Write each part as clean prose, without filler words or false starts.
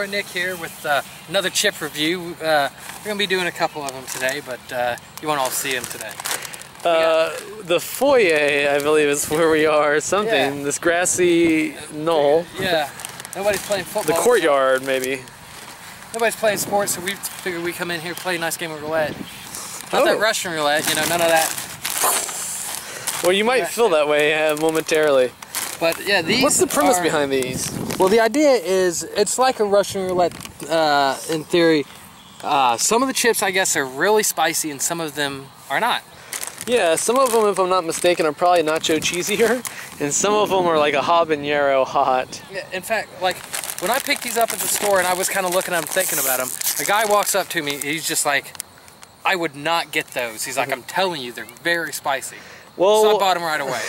boy Nick here with another chip review. We're going to be doing a couple of them today, but you won't all see them today. The foyer, I believe, is where we are, or something. Yeah. This grassy knoll. Yeah. Nobody's playing football. The courtyard, maybe. Nobody's playing sports, so we figured we'd come in here, play a nice game of roulette. Not that Russian roulette, you know, none of that. Well, you might feel that way momentarily. But yeah, these. What's the premise behind these? Well, the idea is it's like a Russian roulette in theory. Some of the chips, I guess, are really spicy, and some of them are not. Yeah, some of them, if I'm not mistaken, are probably nacho cheesier, and some of them are like a habanero hot. Yeah, in fact, like when I picked these up at the store and I was kind of looking at them, thinking about them, a guy walks up to me, he's just like, I would not get those. He's like, I'm telling you, they're very spicy. Well, so I bought them right away.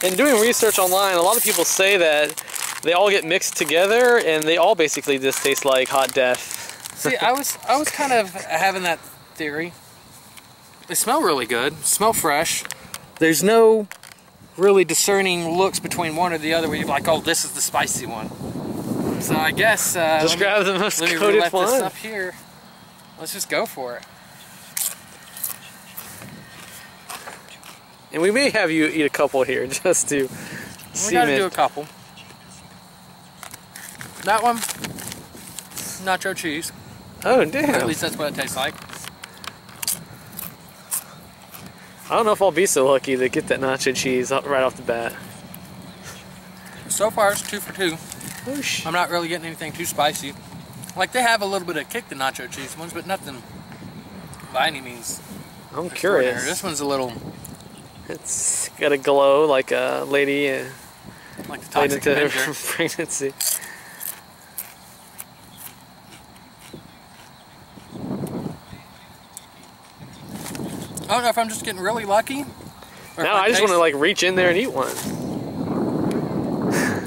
In doing research online, a lot of people say that they all get mixed together and they all basically just taste like hot death. See, I was kind of having that theory. They smell really good, smell fresh. There's no really discerning looks between one or the other where you're like, oh, this is the spicy one. So I guess just grab the most coated one. Let me this up here. Let's just go for it. And we may have you eat a couple here just to see. We gotta do a couple. That one, nacho cheese. Oh damn! At least that's what it tastes like. I don't know if I'll be so lucky to get that nacho cheese right off the bat. So far, it's 2 for 2. Whoosh. I'm not really getting anything too spicy. Like they have a little bit of kick, the nacho cheese ones, but nothing by any means. I'm curious. This one's a little. It's got a glow like a lady like the toxic Avenger. Pregnancy. I don't know if I'm just getting really lucky. No, I just want to like reach in there and eat one.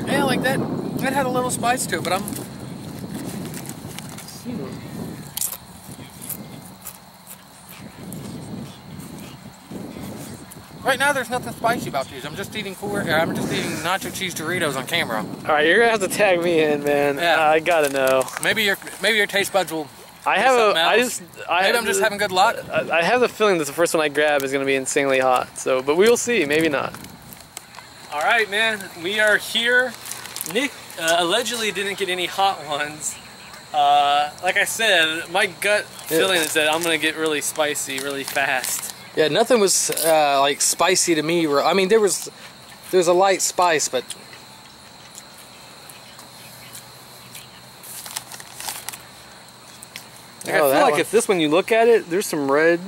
Yeah, like that. It had a little spice to it, but I'm. Right now, there's nothing spicy about these. I'm just eating nacho cheese Doritos on camera. All right, you're gonna have to tag me in, man. Yeah. I gotta know. Maybe your taste buds will. Maybe I'm just having good luck. I have the feeling that the first one I grab is gonna be insanely hot. So, but we will see. Maybe not. All right, man. We are here. Nick allegedly didn't get any hot ones. Like I said, my gut feeling is that I'm gonna get really spicy really fast. Yeah, nothing was like spicy to me. I mean, there was a light spice, but I feel like if this one you look at it, there's some red.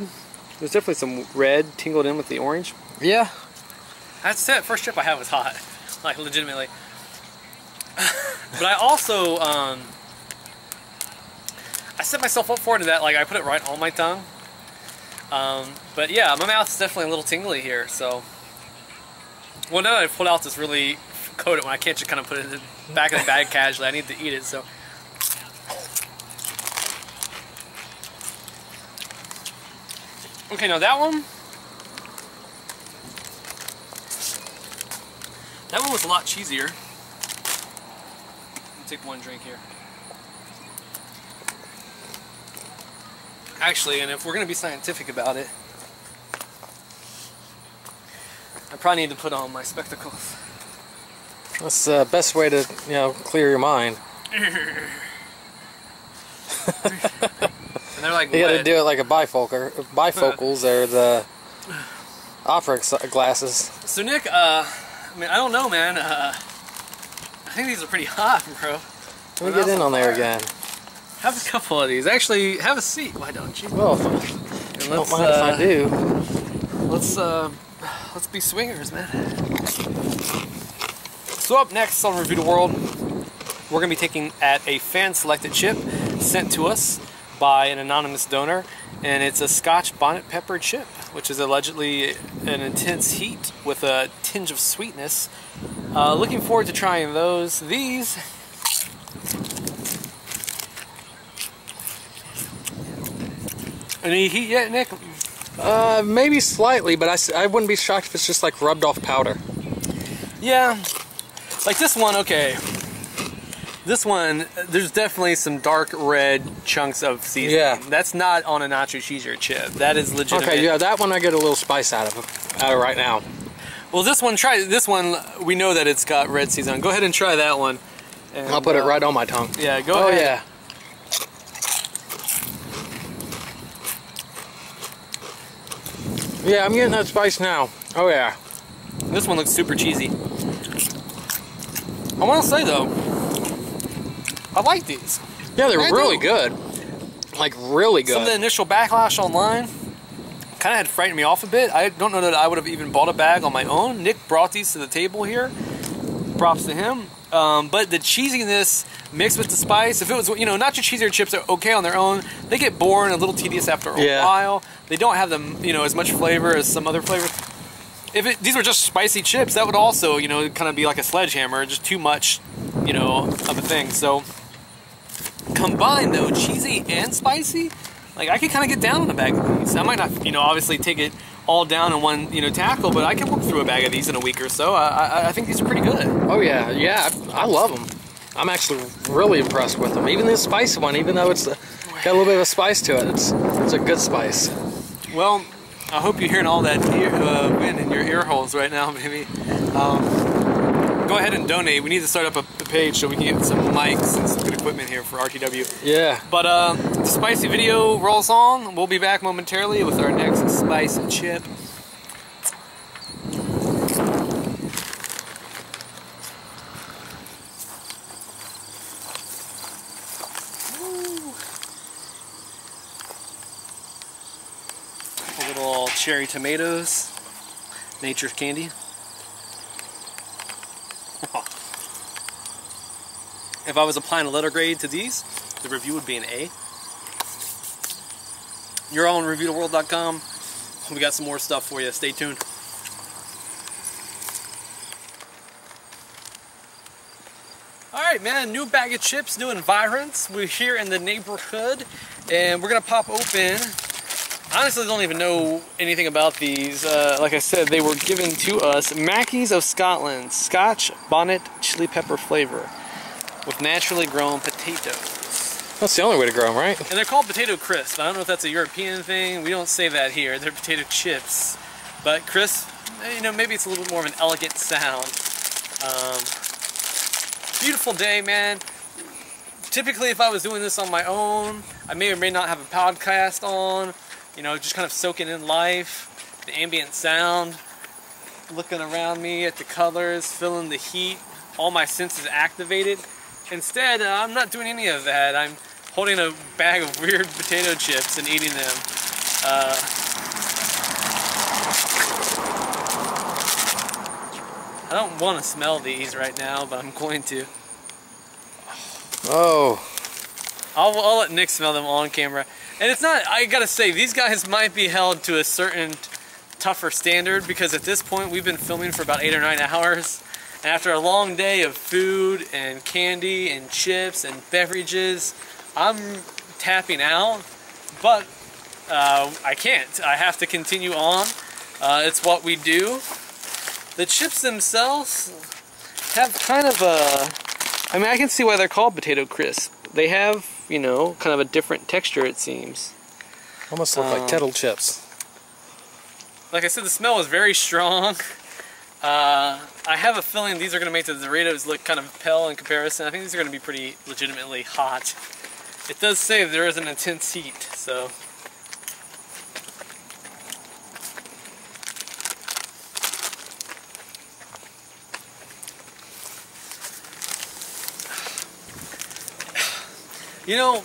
There's definitely some red tingled in with the orange. Yeah, that's it. First chip I had was hot, like legitimately. But I also I set myself up for it in that like I put it right on my tongue. But yeah, my mouth's definitely a little tingly here, so. Well, now that I've pulled out this really coated one, I can't just kind of put it in the back of the bag casually. I need to eat it, so. Okay, now that one was a lot cheesier. Let me take one drink here. Actually, and if we're going to be scientific about it, I probably need to put on my spectacles. That's the best way to, you know, clear your mind. And they're like, you got to do it like a bifocals or the opera glasses. So Nick, I mean, I don't know, man. I think these are pretty hot, bro. Let me get in on there again. Have a couple of these. Actually, have a seat. Why don't you? Well, don't mind if I do. Let's be swingers, man. So up next on Review the World, we're gonna be taking at a fan-selected chip sent to us by an anonymous donor, and it's a Scotch bonnet pepper chip, which is allegedly an intense heat with a tinge of sweetness. Looking forward to trying those. These. Any heat yet, Nick? Maybe slightly, but I wouldn't be shocked if it's just like rubbed off powder. Yeah, like this one, okay. This one, there's definitely some dark red chunks of seasoning. Yeah. That's not on a nacho cheese or chip. That is legitimate. Okay, yeah, that one I get a little spice out of right now. Well, this one, try this one. We know that it's got red seasoning. Go ahead and try that one. And, I'll put it right on my tongue. Yeah, go ahead. Oh, yeah. Yeah, I'm getting that spice now. Oh, yeah. This one looks super cheesy. I want to say, though, I like these. Yeah, they're really good. Like, really good. Some of the initial backlash online kind of had frightened me off a bit. I don't know that I would have even bought a bag on my own. Nick brought these to the table here. Props to him. But the cheesiness mixed with the spice, if it was, you know, nacho cheese or chips are okay on their own. They get boring, a little tedious after a while. They don't have them, you know, as much flavor as some other flavors. If these were just spicy chips, that would also, you know, kind of be like a sledgehammer, just too much, you know, of a thing. So combined though, cheesy and spicy, like I could kind of get down on a bag of these. I might not, you know, obviously take it all down in one, you know, tackle, but I can work through a bag of these in a week or so. I think these are pretty good. Oh yeah, yeah, I love them. I'm actually really impressed with them. Even this spicy one, even though it's got a little bit of a spice to it, it's a good spice. Well, I hope you're hearing all that wind in your ear holes right now, baby. Go ahead and donate. We need to start up a page so we can get some mics and some good equipment here for RtW. Yeah. But the spicy video rolls on. We'll be back momentarily with our next spice chip. A little cherry tomatoes, nature's candy. If I was applying a letter grade to these, the review would be an A. You're on ReviewTheWorld.com. We got some more stuff for you. Stay tuned. Alright, man, new bag of chips, new environs. We're here in the neighborhood, and we're going to pop open. Honestly, I don't even know anything about these. Like I said, they were given to us. Mackie's of Scotland, Scotch, Bonnet, chili pepper flavor with naturally grown potatoes. That's the only way to grow them, right? And they're called potato crisp. I don't know if that's a European thing. We don't say that here. They're potato chips. But crisp, you know, maybe it's a little bit more of an elegant sound. Beautiful day, man. Typically, if I was doing this on my own, I may or may not have a podcast on. You know, just kind of soaking in life, the ambient sound, looking around me at the colors, feeling the heat, all my senses activated. Instead, I'm not doing any of that. I'm holding a bag of weird potato chips and eating them. I don't want to smell these right now, but I'm going to. Oh. I'll let Nick smell them on camera. And it's not, I gotta say, these guys might be held to a certain tougher standard because at this point we've been filming for about 8 or 9 hours. And after a long day of food and candy and chips and beverages, I'm tapping out. But I can't. I have to continue on. It's what we do. The chips themselves have kind of a, I mean, I can see why they're called potato crisp. They have, you know, kind of a different texture, it seems. Almost look like kettle chips. Like I said, the smell is very strong. I have a feeling these are going to make the Doritos look kind of pale in comparison. I think these are going to be pretty legitimately hot. It does say there is an intense heat, so. You know,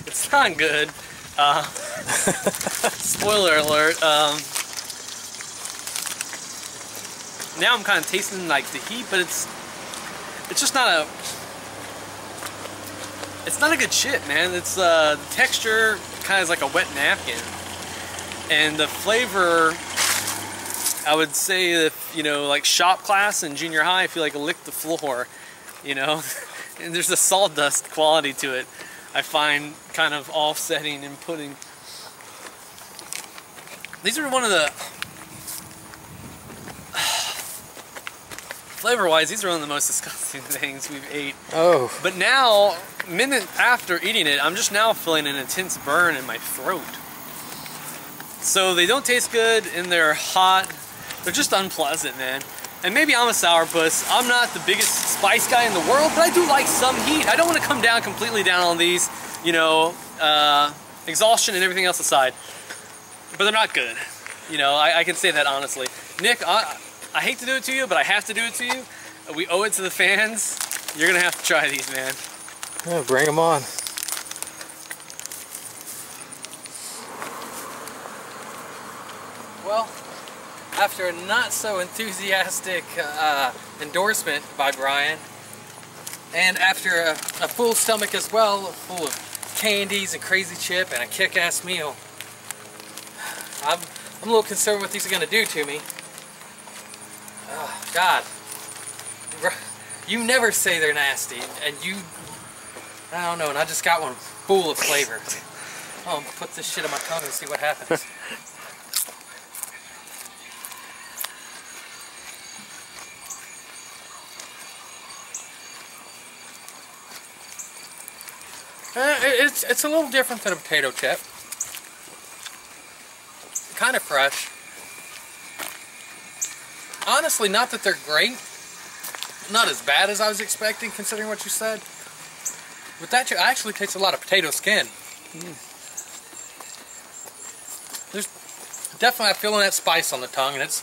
it's not good. Spoiler alert. Now I'm kind of tasting like the heat, but it's just not a. It's not a good chip, man. It's the texture kind of is like a wet napkin, and the flavor. I would say if you know, like shop class in junior high, I feel like I licked the floor, you know. And there's a sawdust quality to it. I find kind of offsetting and putting. These are one of the Flavor-wise, these are one of the most disgusting things we've ate. Oh. But now, a minute after eating it, I'm just now feeling an intense burn in my throat. So they don't taste good and they're hot. They're just unpleasant, man. And maybe I'm a sourpuss. I'm not the biggest spice guy in the world, but I do like some heat. I don't want to come down completely down on these, you know, exhaustion and everything else aside. But they're not good. You know, I can say that honestly. Nick, I hate to do it to you, but I have to do it to you. We owe it to the fans. You're gonna have to try these, man. Yeah, bring them on. Well, after a not so enthusiastic endorsement by Brian, and after a full stomach as well, full of candies and crazy chip and a kick-ass meal, I'm a little concerned what these are gonna do to me. Oh, God. You never say they're nasty, and you, I don't know, and I just got one full of flavor. Oh, I'll put this shit on my tongue and see what happens. It's a little different than a potato chip. Kind of fresh. Honestly, not that they're great. Not as bad as I was expecting, considering what you said. But that actually takes a lot of potato skin. There's definitely, I'm feeling that spice on the tongue, and it's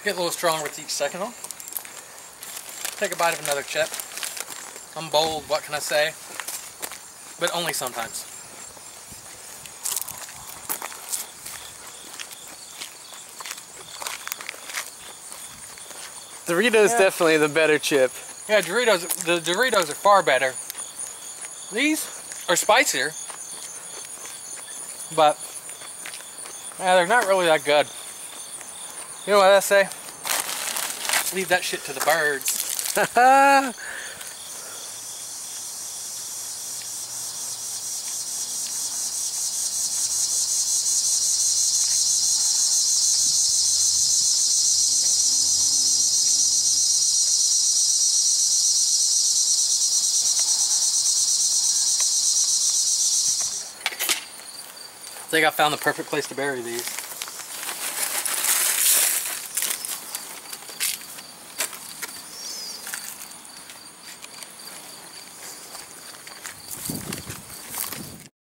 getting a little stronger with each second. I'll take a bite of another chip. I'm bold, what can I say? But only sometimes. Doritos definitely the better chip. Yeah, the Doritos are far better. These are spicier, but yeah, they're not really that good. You know what I say? Leave that shit to the birds. I think I found the perfect place to bury these.